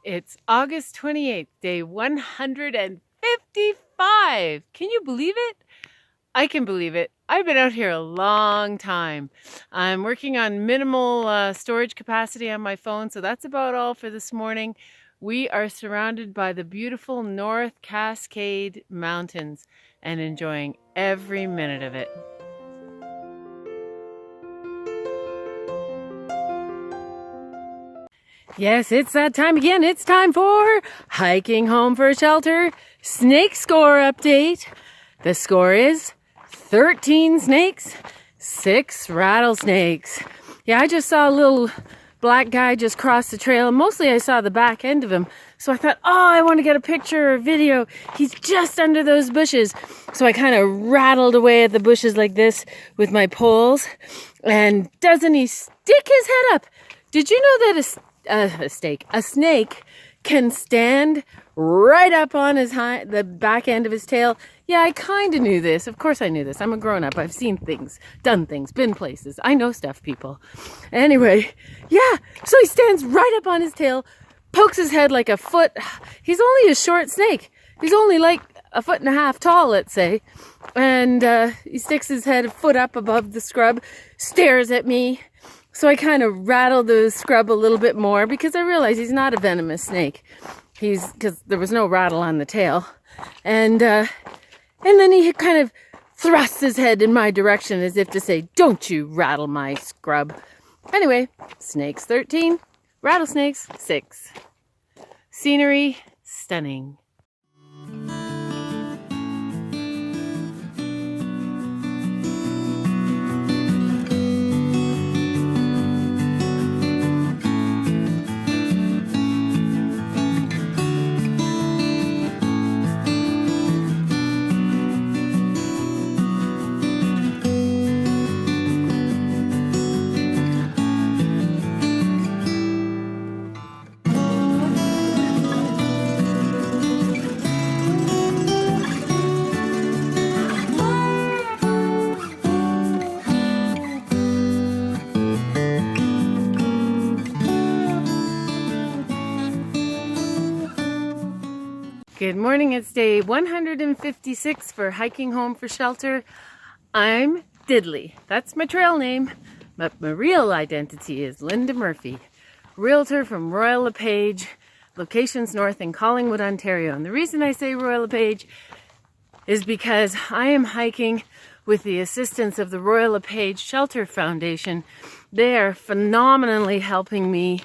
It's August 28th, day 155. Can you believe it? I can believe it. I've been out here a long time. I'm working on minimal storage capacity on my phone, so that's about all for this morning. We are surrounded by the beautiful North Cascade Mountains and enjoying every minute of it. Yes, it's that time again. It's time for Hiking Home for Shelter Snake Score Update. The score is 13 snakes, 6 rattlesnakes. Yeah, I just saw a little black guy just cross the trail. Mostly I saw the back end of him. So I thought, oh, I want to get a picture or video. He's just under those bushes. So I kind of rattled away at the bushes like this with my poles. And doesn't he stick his head up? Did you know that a snake can stand right up on the back end of his tail? Yeah, I kind of knew this. Of course I knew this. I'm a grown-up. I've seen things, done things, been places. I know stuff, people. Anyway, yeah, so he stands right up on his tail, pokes his head like a foot. He's only a short snake. He's only like 1.5 feet tall, let's say. And he sticks his head a foot up above the scrub, stares at me. So I kind of rattled the scrub a little bit more because I realized he's not a venomous snake. Because there was no rattle on the tail. And then he kind of thrusts his head in my direction as if to say, don't you rattle my scrub. Anyway, snakes 13, rattlesnakes 6. Scenery stunning. Good morning, it's day 156 for Hiking Home for Shelter. I'm Diddley, that's my trail name, but my real identity is Linda Murphy, realtor from Royal LePage, locations north in Collingwood, Ontario. And the reason I say Royal LePage is because I am hiking with the assistance of the Royal LePage Shelter Foundation. They are phenomenally helping me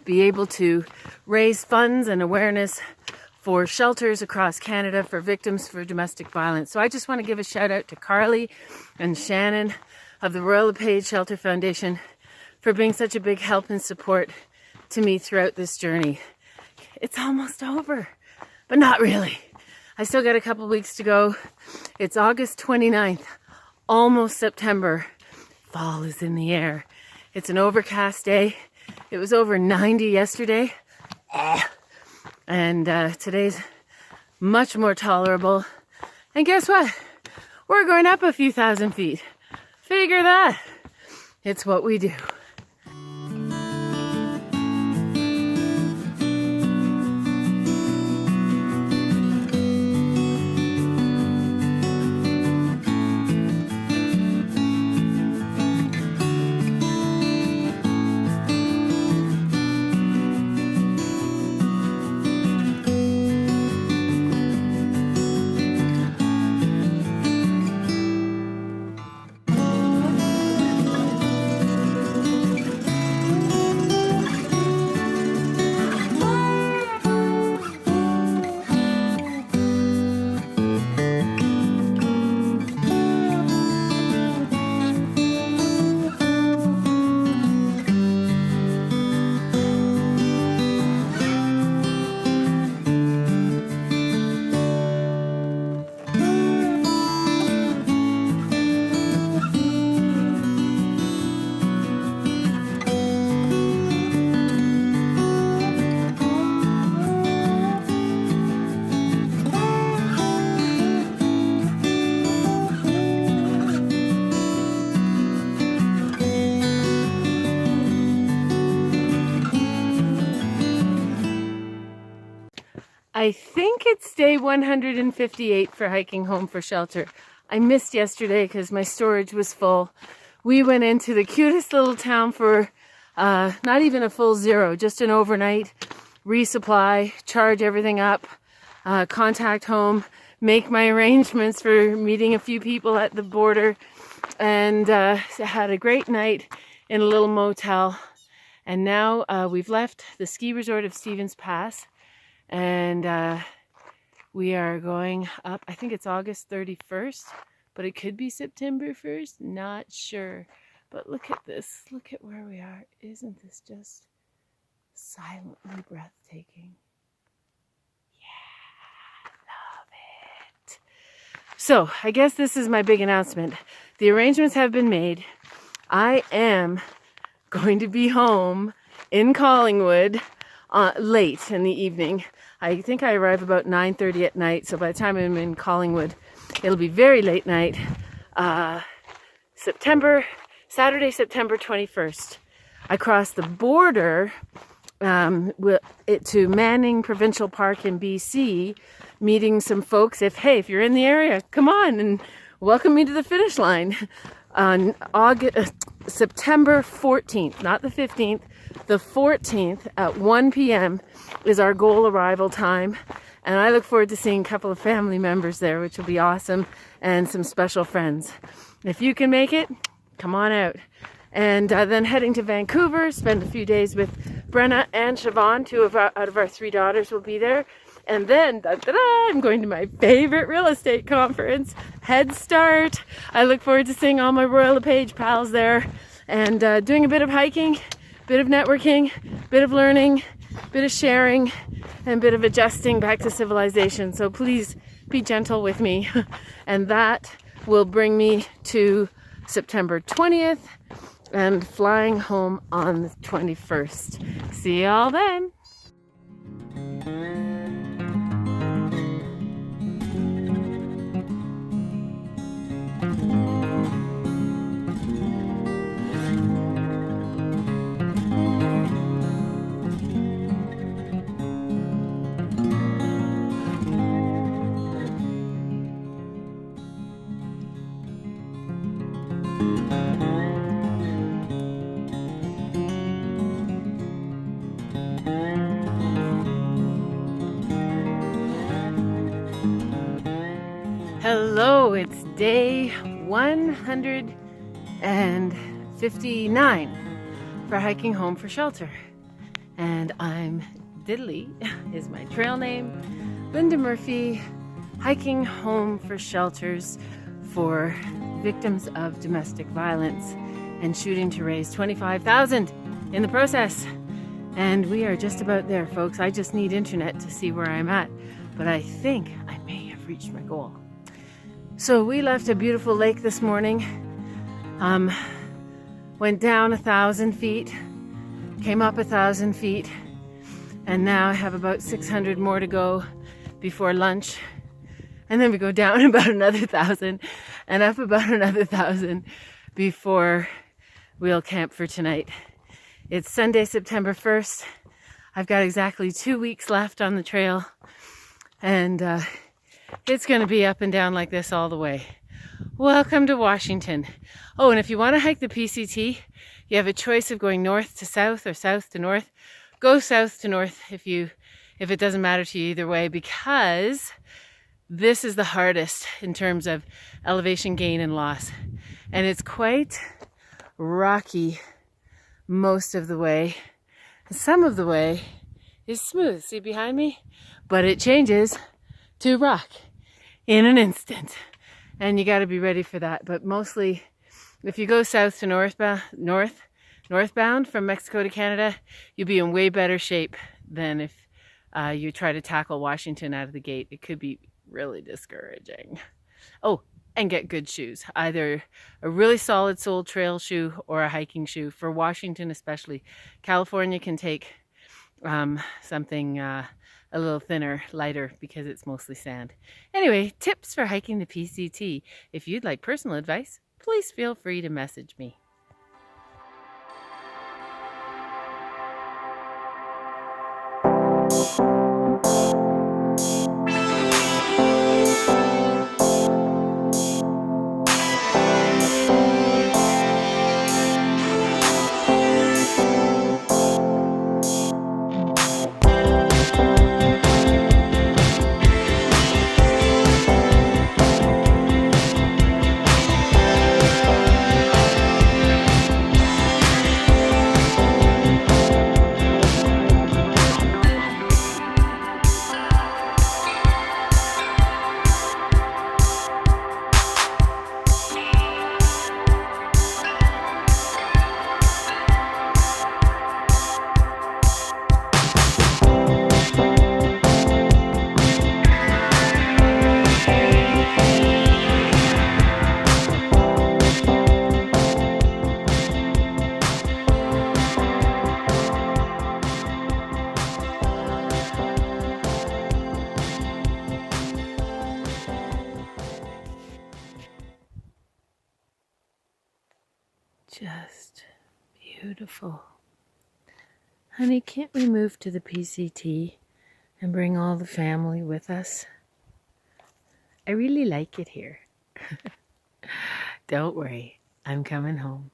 be able to raise funds and awareness for shelters across Canada for victims for domestic violence. So I just want to give a shout out to Carly and Shannon of the Royal LePage Shelter Foundation for being such a big help and support to me throughout this journey. It's almost over, but not really. I still got a couple weeks to go. It's August 29th, almost September. Fall is in the air. It's an overcast day. It was over 90 yesterday. And today's much more tolerable. And guess what? We're going up a few thousand feet. Figure that. It's what we do. I think it's day 158 for hiking home for shelter. I missed yesterday because my storage was full. We went into the cutest little town for not even a full zero, just an overnight, resupply, charge everything up, contact home, make my arrangements for meeting a few people at the border, and had a great night in a little motel. And now we've left the ski resort of Stevens Pass, and we are going up. I think it's August 31st, but it could be September 1st, not sure. But look at this, look at where we are. Isn't this just silently breathtaking? Yeah, love it. So I guess this is my big announcement. The arrangements have been made. I am going to be home in Collingwood late in the evening. I think I arrive about 9:30 at night, so by the time I'm in Collingwood, it'll be very late night. Saturday, September 21st. I crossed the border to Manning Provincial Park in BC, meeting some folks. If you're in the area, come on and welcome me to the finish line. On September 14th, not the 15th, the 14th at 1 p.m. is our goal arrival time. And I look forward to seeing a couple of family members there, which will be awesome, and some special friends. If you can make it, come on out. And then heading to Vancouver, spend a few days with Brenna and Siobhan. Out of our 3 daughters will be there. And then, I'm going to my favorite real estate conference, Head Start. I look forward to seeing all my Royal LePage pals there and doing a bit of hiking, bit of networking, bit of learning, bit of sharing, and bit of adjusting back to civilization. So please be gentle with me. And that will bring me to September 20th and flying home on the 21st. See y'all then. Hello, it's day 159 for hiking home for shelter. And I'm Diddley, is my trail name, Linda Murphy, hiking home for shelters for victims of domestic violence and shooting to raise $25,000 in the process. And we are just about there, folks. I just need internet to see where I'm at, but I think I may have reached my goal. So we left a beautiful lake this morning, went down 1,000 feet, came up 1,000 feet, and now I have about 600 more to go before lunch. And then we go down about another 1,000 and up about another 1,000 before we'll camp for tonight. It's Sunday, September 1st. I've got exactly 2 weeks left on the trail, and it's going to be up and down like this all the way. Welcome to Washington. Oh, and if you want to hike the PCT, you have a choice of going north to south or south to north. Go south to north if it doesn't matter to you either way, because this is the hardest in terms of elevation gain and loss. And it's quite rocky most of the way. Some of the way is smooth. See behind me? But it changes to rock in an instant, and you got to be ready for that. But mostly, if you go south to northbound from Mexico to Canada, you'll be in way better shape than if you try to tackle Washington out of the gate. It could be really discouraging. Oh, and get good shoes, either a really solid sole trail shoe or a hiking shoe. For Washington especially. California can take something a little thinner, lighter, because it's mostly sand. Anyway, tips for hiking the PCT. If you'd like personal advice, please feel free to message me. Just beautiful. Honey, can't we move to the PCT and bring all the family with us? I really like it here. Don't worry, I'm coming home.